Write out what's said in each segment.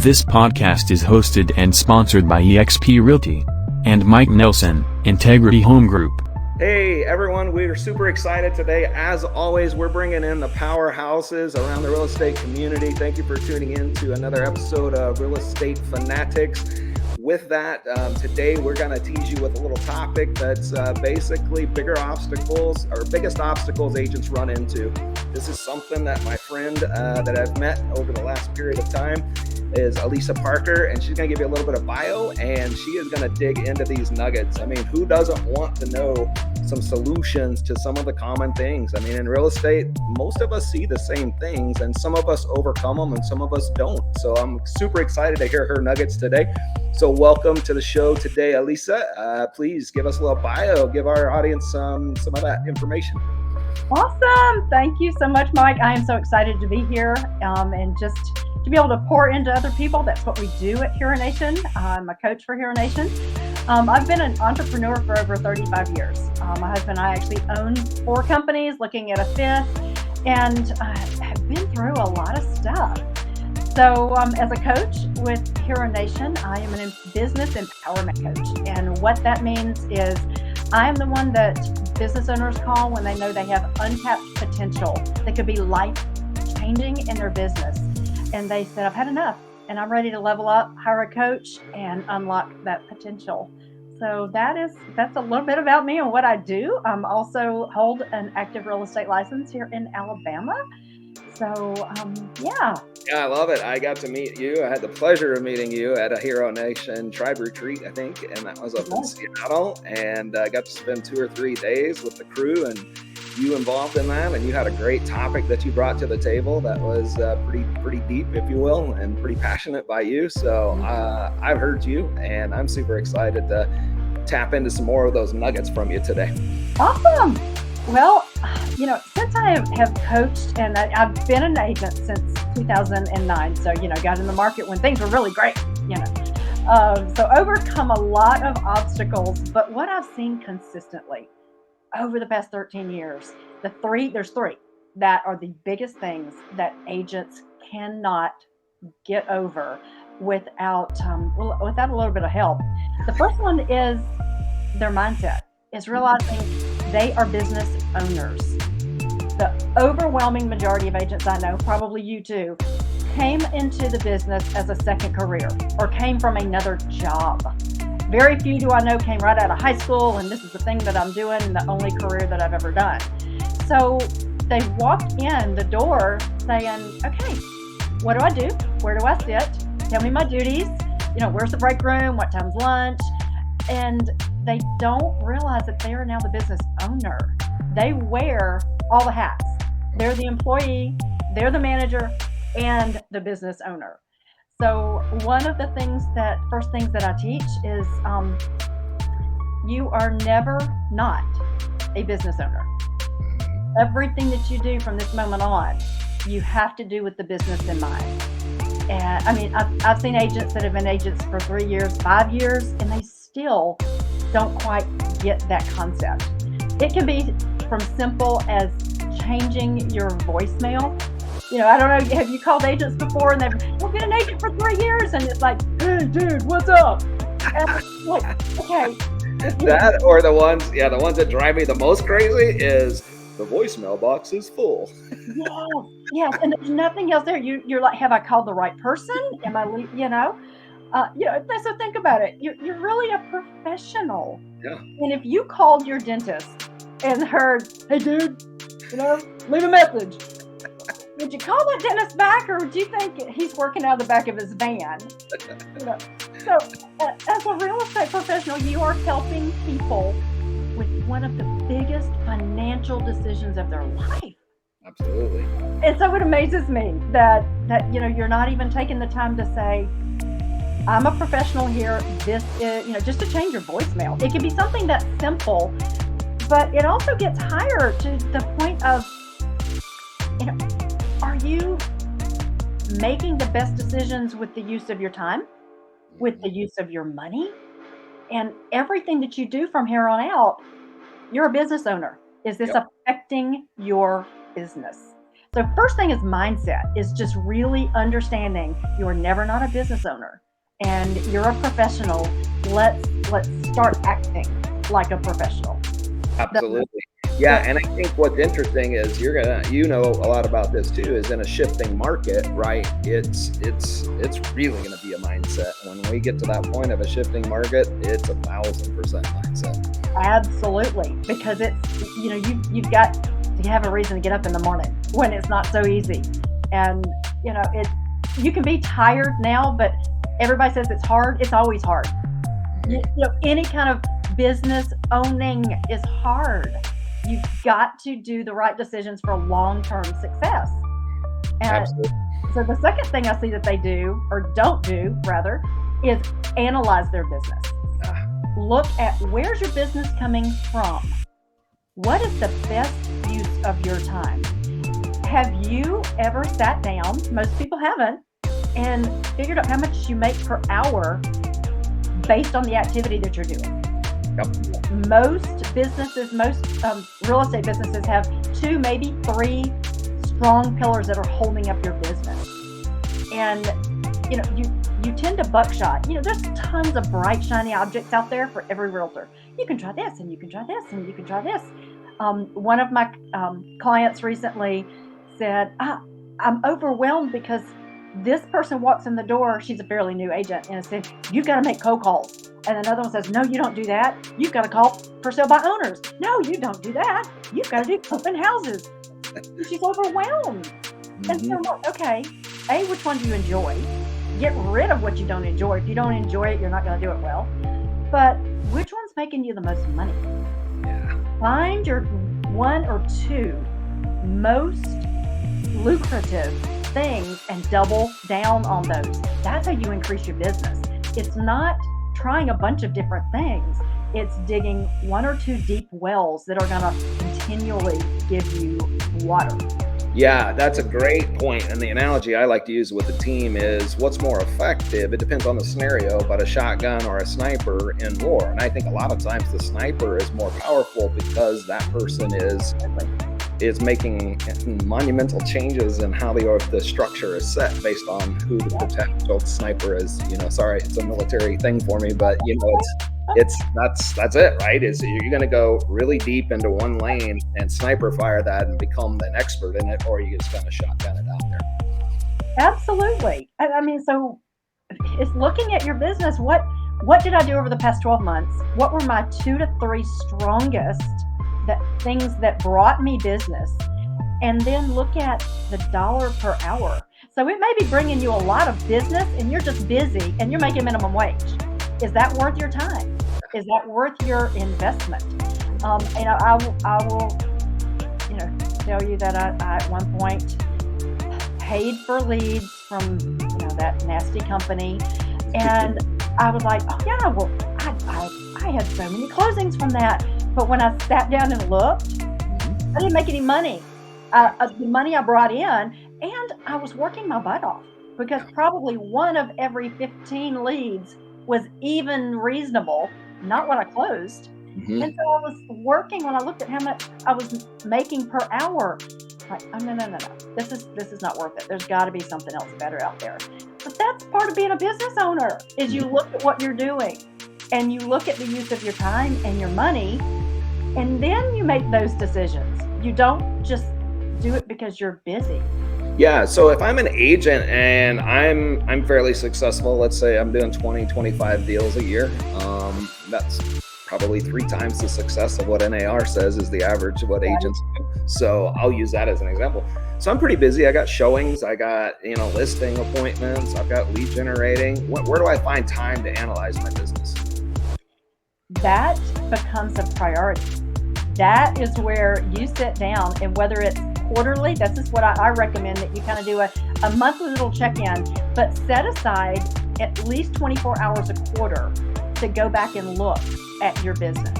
This podcast is hosted and sponsored by eXp Realty and Mike Nelson, Integrity Home Group. Hey everyone, we are super excited today. As always, we're bringing in the powerhouses around the real estate community. Thank you for tuning in to another episode of Real Estate Fanatics. With that, today we're going to tease you with a little topic that's basically biggest obstacles agents run into. This is something that my friend that I've met over the last period of time is Alesia Parker, and she's going to give you a little bit of bio, and she is going to dig into these nuggets. I mean, who doesn't want to know some solutions to some of the common things? I mean, in real estate, most of us see the same things, and some of us overcome them and some of us don't. So I'm super excited to hear her nuggets today. So welcome to the show today, Alesia. Please give us a little bio, give our audience some of that information. Awesome. Thank you so much, Mike. I am so excited to be here and just to be able to pour into other people. That's what we do at Hero Nation. I'm a coach for Hero Nation. I've been an entrepreneur for over 35 years. My husband and I actually own 4 companies, looking at a 5th, and have been through a lot of stuff. So as a coach with Hero Nation, I am a business empowerment coach. And what that means is I am the one that business owners call when they know they have untapped potential that could be life-changing in their business. And they said, I've had enough and I'm ready to level up, hire a coach, and unlock that potential. So that's a little bit about me and what I do. I also hold an active real estate license here in Alabama. So, yeah. Yeah, I love it. I got to meet you. I had the pleasure of meeting you at a Hero Nation tribe retreat, I think, and that was up in Seattle. And I got to spend 2 or 3 days with the crew and you involved in that. And you had a great topic that you brought to the table that was pretty deep, if you will, and pretty passionate by you. So I've heard you, and I'm super excited to tap into some more of those nuggets from you today. Awesome. Well, since I have coached, and I've been an agent since 2009, so, got in the market when things were really great, so overcome a lot of obstacles. But what I've seen consistently over the past 13 years, there's 3 that are the biggest things that agents cannot get over without a little bit of help. The first one is their mindset, is realizing they are business owners. The overwhelming majority of agents I know, probably you too, came into the business as a second career or came from another job. Very few do I know came right out of high school and this is the thing that I'm doing and the only career that I've ever done. So they walk in the door saying, okay, what do I do? Where do I sit? Tell me my duties. Where's the break room? What time's lunch? And they don't realize that they are now the business owner. They wear all the hats. They're the employee, they're the manager, and the business owner. So one of the first things that I teach is you are never not a business owner. Everything that you do from this moment on, you have to do with the business in mind. And I mean, I've seen agents that have been agents for 3 years, 5 years, and they still don't quite get that concept. It can be from simple as changing your voicemail. I don't know, have you called agents before and they've been an agent for 3 years and it's like, hey dude, what's up? And I'm like, okay. That or the ones that drive me the most crazy is the voicemail box is full. Yes, and there's nothing else there. You're like, have I called the right person? Am I, so think about it. You're really a professional. Yeah. And if you called your dentist and heard, hey dude, leave a message, would you call that dentist back, or would you think he's working out of the back of his van? So as a real estate professional, you are helping people with one of the biggest financial decisions of their life. Absolutely. And so it amazes me that you're not even taking the time to say, I'm a professional here. This is, just to change your voicemail. It can be something that's simple, but it also gets higher to the point of, are you making the best decisions with the use of your time, with the use of your money, and everything that you do from here on out? You're a business owner. Is this affecting your business? So first thing is mindset, is just really understanding you are never not a business owner and you're a professional. Let's start acting like a professional. Absolutely. Yeah, and I think what's interesting is you know a lot about this too, is in a shifting market, right? It's really gonna be a mindset. When we get to that point of a shifting market, it's 1,000% mindset. Absolutely. Because it's, you've got to have a reason to get up in the morning when it's not so easy. And you can be tired now, but everybody says it's hard. It's always hard. Any kind of business owning is hard. You've got to do the right decisions for long-term success. And Absolutely. so the second thing I see that they do, or don't do rather, is analyze their business. Look at, where's your business coming from? What is the best use of your time? Have you ever sat down, most people haven't, and figured out how much you make per hour based on the activity that you're doing? Yep. Most businesses, most real estate businesses have 2, maybe 3 strong pillars that are holding up your business. And you tend to buckshot. There's tons of bright, shiny objects out there for every realtor. You can try this, and you can try this, and you can try this. One of my clients recently said, I'm overwhelmed because this person walks in the door. She's a fairly new agent, and said, you've got to make cold calls. And another one says, no, you don't do that. You've got to call for sale by owners. No, you don't do that. You've got to do open houses. She's overwhelmed. Mm-hmm. And so I'm like, okay, which one do you enjoy? Get rid of what you don't enjoy. If you don't enjoy it, you're not going to do it well. But which one's making you the most money? Yeah. Find your 1 or 2 most lucrative things and double down on those. That's how you increase your business. It's not trying a bunch of different things. It's digging 1 or 2 deep wells that are going to continually give you water. Yeah, that's a great point. And the analogy I like to use with the team is, what's more effective? It depends on the scenario, but a shotgun or a sniper in war. And I think a lot of times the sniper is more powerful because that person is making monumental changes in how the structure is set based on who the potential sniper is. Sorry, it's a military thing for me, but that's it, right? Is you're going to go really deep into one lane and sniper fire that and become an expert in it, or you just kind of shotgun it out there. Absolutely. I mean, so it's looking at your business. What did I do over the past 12 months? What were my 2 to 3 strongest things that brought me business? And then look at the dollar per hour. So it may be bringing you a lot of business and you're just busy and you're making minimum wage. Is that worth your time? Is that worth your investment? I will tell you that I at one point paid for leads from that nasty company, and I was like, oh yeah, well I had so many closings from that, but when I sat down and looked, I didn't make any money. The money I brought in, and I was working my butt off because probably 1 of every 15 leads was even reasonable, not what I closed. Mm-hmm. And so I was working, when I looked at how much I was making per hour, like, oh, no. This is not worth it. There's got to be something else better out there. But that's part of being a business owner, is you look at what you're doing and you look at the use of your time and your money, and then you make those decisions. You don't just do it because you're busy. Yeah, so if I'm an agent and I'm fairly successful, let's say I'm doing 20, 25 deals a year, that's probably 3 times the success of what NAR says is the average of what agents do. So I'll use that as an example. So I'm pretty busy. I got showings, I got listing appointments, I've got lead generating. Where do I find time to analyze my business? That becomes a priority. That is where you sit down, and whether it's quarterly, this is what I recommend, that you kind of do a monthly little check-in, but set aside at least 24 hours a quarter to go back and look at your business.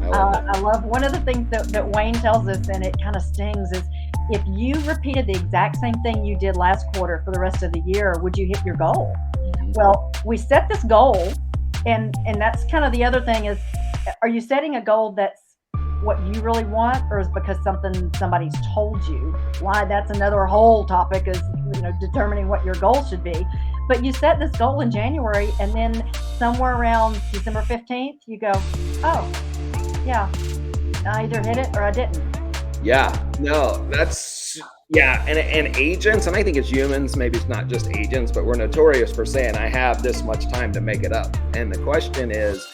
I love one of the things that Wayne tells us, and it kind of stings, is if you repeated the exact same thing you did last quarter for the rest of the year, would you hit your goal? Well, we set this goal, and that's kind of the other thing is, are you setting a goal that's what you really want, or is because somebody's told you? Why, that's another whole topic, is determining what your goal should be. But you set this goal in January, and then somewhere around December 15th, you go, oh, yeah, I either hit it or I didn't. Yeah, no, and agents, and I think as humans, maybe it's not just agents, but we're notorious for saying, I have this much time to make it up. And the question is,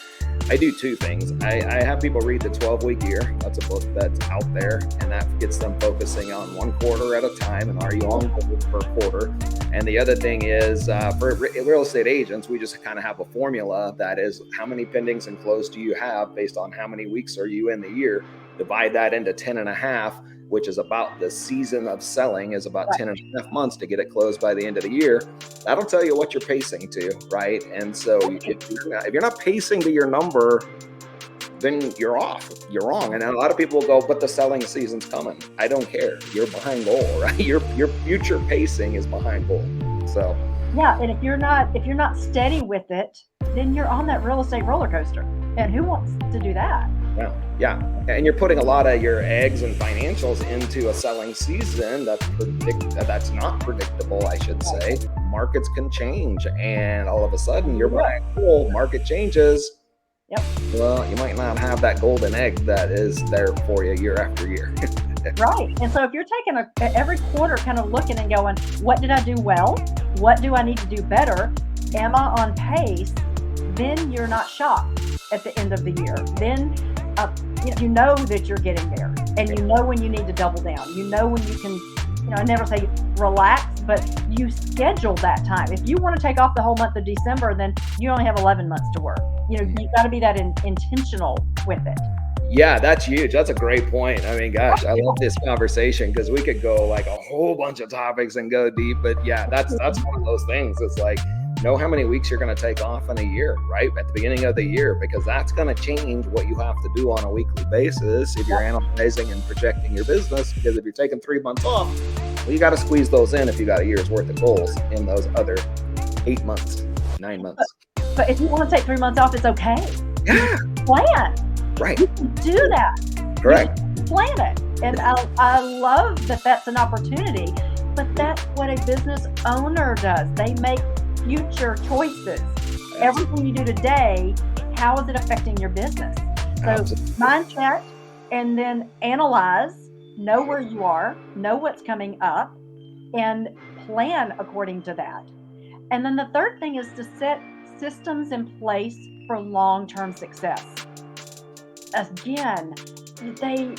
I do two things. I have people read the 12-week year. That's a book that's out there, and that gets them focusing on one quarter at a time, and are you on goal per quarter? And the other thing is, for real estate agents, we just kind of have a formula that is, how many pendings and closed do you have based on how many weeks are you in the year? Divide that into 10 and a half, which is about the season of selling, is about 10 and a half months to get it closed by the end of the year. That'll tell you what you're pacing to, right? And so if you're not pacing to your number, then you're off, you're wrong. And a lot of people will go, but the selling season's coming. I don't care. You're behind goal, right? Your future pacing is behind goal. So yeah, and if you're not steady with it, then you're on that real estate roller coaster. And who wants to do that? Yeah. And you're putting a lot of your eggs and financials into a selling season that's not predictable, I should say. Markets can change, and all of a sudden you're buying gold, market changes. Yep. Well, you might not have that golden egg that is there for you year after year. Right. And so if you're taking every quarter kind of looking and going, what did I do well? What do I need to do better? Am I on pace? Then you're not shocked at the end of the year. Then you know that you're getting there, and you know when you need to double down. You know when you can, I never say relax, but you schedule that time. If you want to take off the whole month of December, then you only have 11 months to work. You've got to be that intentional with it. Yeah, that's huge. That's a great point. I mean, gosh, I love this conversation, because we could go like a whole bunch of topics and go deep. But yeah, that's one of those things. It's like, know how many weeks you're going to take off in a year, right? At the beginning of the year, because that's going to change what you have to do on a weekly basis if you're analyzing and projecting your business. Because if you're taking 3 months off, well, you got to squeeze those in if you got a year's worth of goals in those other 8 months, 9 months. But if you want to take 3 months off, it's okay. Yeah. Plan. Right. You can do that. Correct. Plan it. And I love that that's an opportunity, but that's what a business owner does. They make future choices. Everything you do today, how is it affecting your business? So mind check, and then analyze, know where you are, know what's coming up, and plan according to that. And then the third thing is to set systems in place for long-term success. Again, they,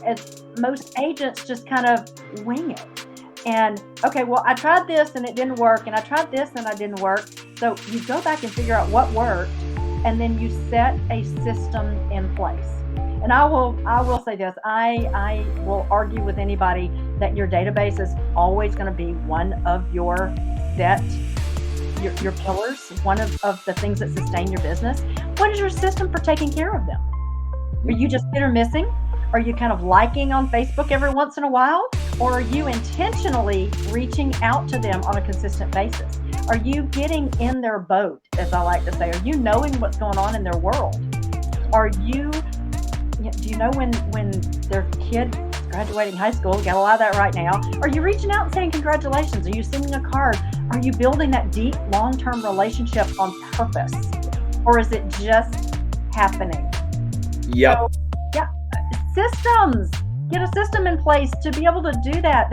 as most agents just kind of wing it. And okay, well, I tried this and it didn't work, and I tried this and it didn't work. So you go back and figure out what worked, and then you set a system in place. And I will say this, I will argue with anybody that your database is always going to be one of your pillars, one of the things that sustain your business. What is your system for taking care of them? Are you just hit or missing? Are you kind of liking on Facebook every once in a while? Or are you intentionally reaching out to them on a consistent basis? Are you getting in their boat, as I like to say? Are you knowing what's going on in their world? Do you know when their kid is graduating high school? Got a lot of that right now. Are you reaching out and saying congratulations? Are you sending a card? Are you building that deep, long-term relationship on purpose? Or is it just happening? Yep. So, yeah, systems. Get a system in place to be able to do that.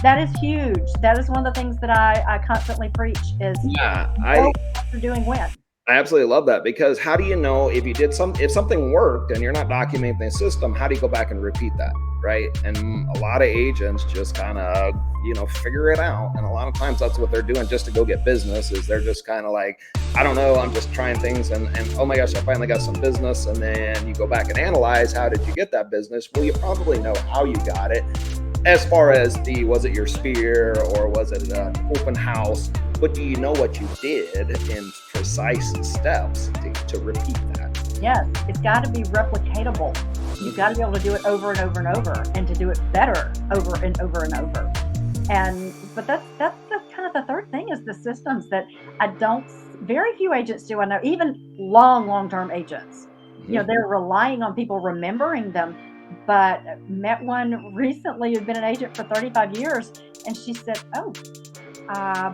That is huge. That is one of the things that I constantly preach is what you're doing when. I absolutely love that, because how do you know if something worked and you're not documenting the system, how do you go back and repeat that, right? And a lot of agents just kind of, figure it out. And a lot of times that's what they're doing just to go get business, is they're just kind of like, I don't know, I'm just trying things and oh my gosh, I finally got some business. And then you go back and analyze, how did you get that business? Well, you probably know how you got it. As far as was it your sphere or was it an open house? But do you know what you did in precise steps to repeat that? Yes, it's got to be replicatable. You've got to be able to do it over and over and over, and to do it better over and over and over. But that's the kind of the third thing is the systems that very few agents do. I know, even long-term agents they're relying on people remembering them. But met one recently who'd been an agent for 35 years, and she said, "Oh, uh,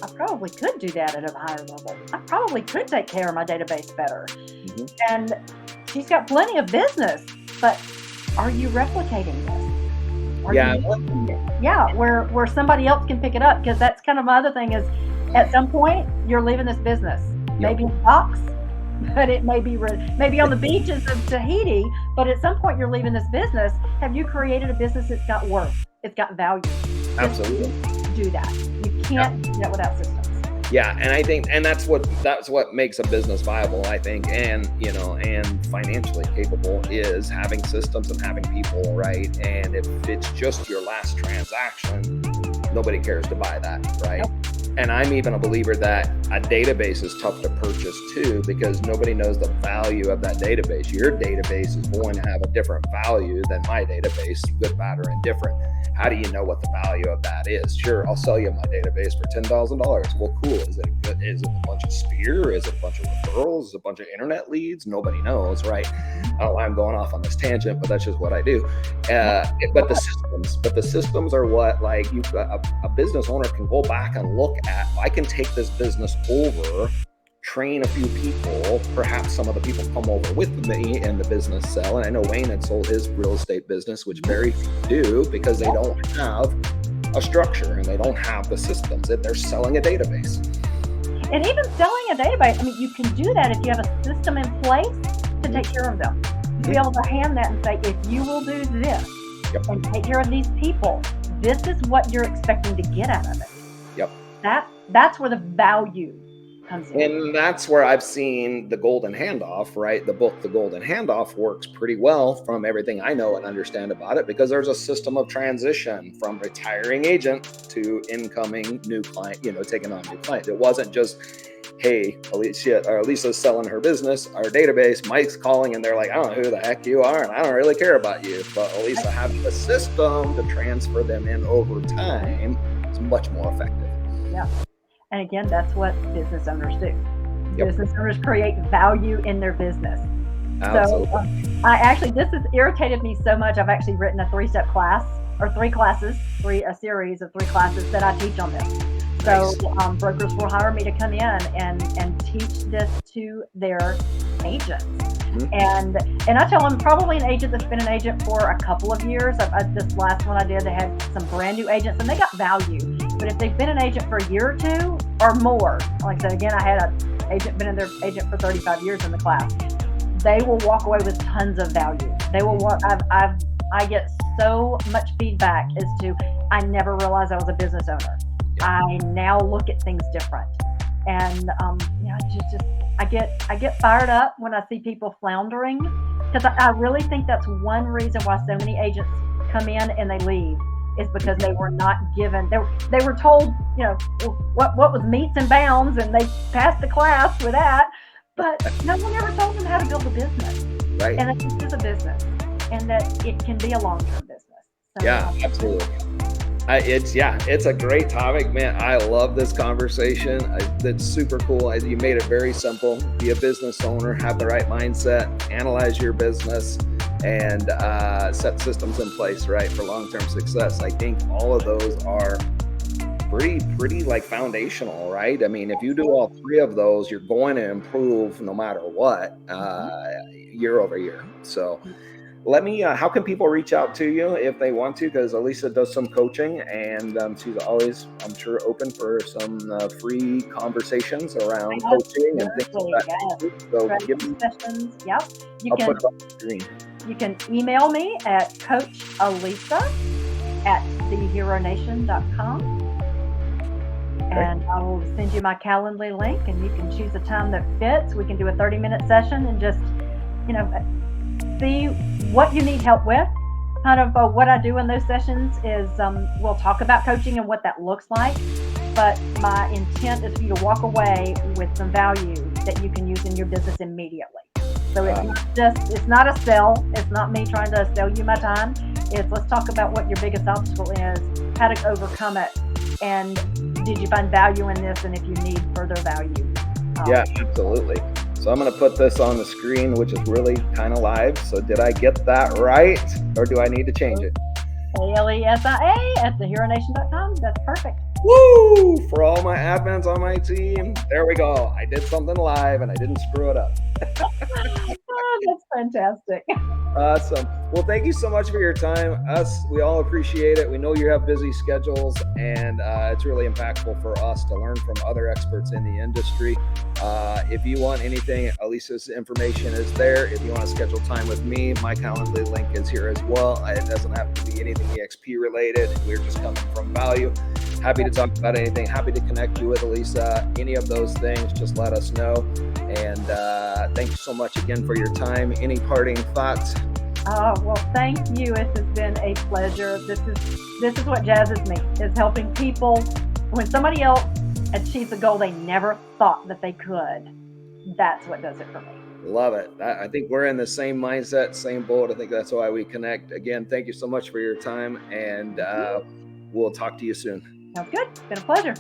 I probably could do that at a higher level. I probably could take care of my database better." Mhm. And she's got plenty of business, but are you replicating this? Are Yeah. you making it? Yeah, where somebody else can pick it up? Because that's kind of my other thing is, at some point you're leaving this business, maybe in box, but it may be maybe on the beaches of Tahiti. But at some point you're leaving this business. Have you created a business that's got worth? It's got value. Absolutely. Do that. You can't do that without systems. Yeah, and I think, and that's what makes a business viable, I think, and and financially capable, is having systems and having people, right? And if it's just your last transaction, nobody cares to buy that, right? Nope. And I'm even a believer that a database is tough to purchase too, because nobody knows the value of that database. Your database is going to have a different value than my database, good, bad, or indifferent. How do you know what the value of that is? Sure, I'll sell you my database for $10,000. Well, cool. Is it good? Is it a bunch of spear? Is it a bunch of referrals? Is it a bunch of internet leads? Nobody knows, right? I don't know why I'm going off on this tangent, but that's just what I do. But the systems are what, like, a business owner can go back and look at. I can take this business over, train a few people, perhaps some of the people come over with me in the business sell. And I know Wayne had sold his real estate business, which very few do, because they don't have a structure and they don't have the systems. They're selling a database. And even selling a database, I mean, you can do that if you have a system in place to take care of them. To be able to hand that and say, if you will do this and take care of these people, this is what you're expecting to get out of it. Yep. That's where the value comes in. And that's where I've seen the Golden Handoff, right? The book, The Golden Handoff, works pretty well from everything I know and understand about it, because there's a system of transition from retiring agent to incoming new client, taking on new clients. It wasn't just, hey, Alicia's selling her business, our database, Mike's calling, and they're like, I don't know who the heck you are, and I don't really care about you. But Alesia having the system to transfer them in over time is much more effective. Yeah. And again, that's what business owners do. Yep. Business owners create value in their business. Absolutely. So this has irritated me so much. I've actually written a 3-step class, or a series of 3 classes that I teach on this. So brokers will hire me to come in and teach this to their agents. And I tell them, probably an agent that's been an agent for a couple of years. This last one I did, they had some brand new agents and they got value. But if they've been an agent for a year or 2 or more, like I said, again, I had an agent been in their agent for 35 years in the class. They will walk away with tons of value. They will walk. I get so much feedback as to, I never realized I was a business owner. I now look at things different, and I get fired up when I see people floundering, because I really think that's one reason why so many agents come in and they leave, is because they were not given. They were told, what was meets and bounds, and they passed the class with that, but no one ever told them how to build a business. Right. And that this is a business, and that it can be a long-term business. So, yeah, absolutely. It's a great topic, man. I love this conversation. That's super cool. You made it very simple. Be a business owner, have the right mindset, analyze your business, and set systems in place, right, for long-term success. I think all of those are pretty like foundational, right? I mean, if you do all 3 of those, you're going to improve no matter what, year over year. So let me, how can people reach out to you if they want to? Because Alesia does some coaching, and she's always, I'm sure, open for some free conversations around coaching and things like that. So give me sessions. Yep. I'll put it on the screen. You can email me at coachalisa@theheronation.com. And I will send you my Calendly link, and you can choose a time that fits. We can do a 30-minute session and just, see what you need help with. Kind of what I do in those sessions is we'll talk about coaching and what that looks like. But my intent is for you to walk away with some value that you can use in your business immediately. So it's not a sell. It's not me trying to sell you my time. It's, let's talk about what your biggest obstacle is, how to overcome it, and did you find value in this, and if you need further value. Yeah, absolutely. So I'm going to put this on the screen, which is really kind of live. So did I get that right, or do I need to change it? ALESIA@theheronation.com. That's perfect. Woo! For all my admins on my team, there we go. I did something live and I didn't screw it up. Oh, that's fantastic. Awesome. Well, thank you so much for your time. We all appreciate it. We know you have busy schedules, and it's really impactful for us to learn from other experts in the industry. If you want anything, Alesia's information is there. If you want to schedule time with me, my Calendly link is here as well. It doesn't have to be anything EXP related. We're just coming from value. Happy to talk about anything. Happy to connect you with Alesia. Any of those things, just let us know. And thank you so much again for your time. Any parting thoughts? Oh, well, thank you. It has been a pleasure. This is what jazzes me, is helping people when somebody else achieves a goal they never thought that they could. That's what does it for me. Love it. I think we're in the same mindset, same boat. I think that's why we connect. Again, thank you so much for your time, and we'll talk to you soon. Sounds good. It's been a pleasure.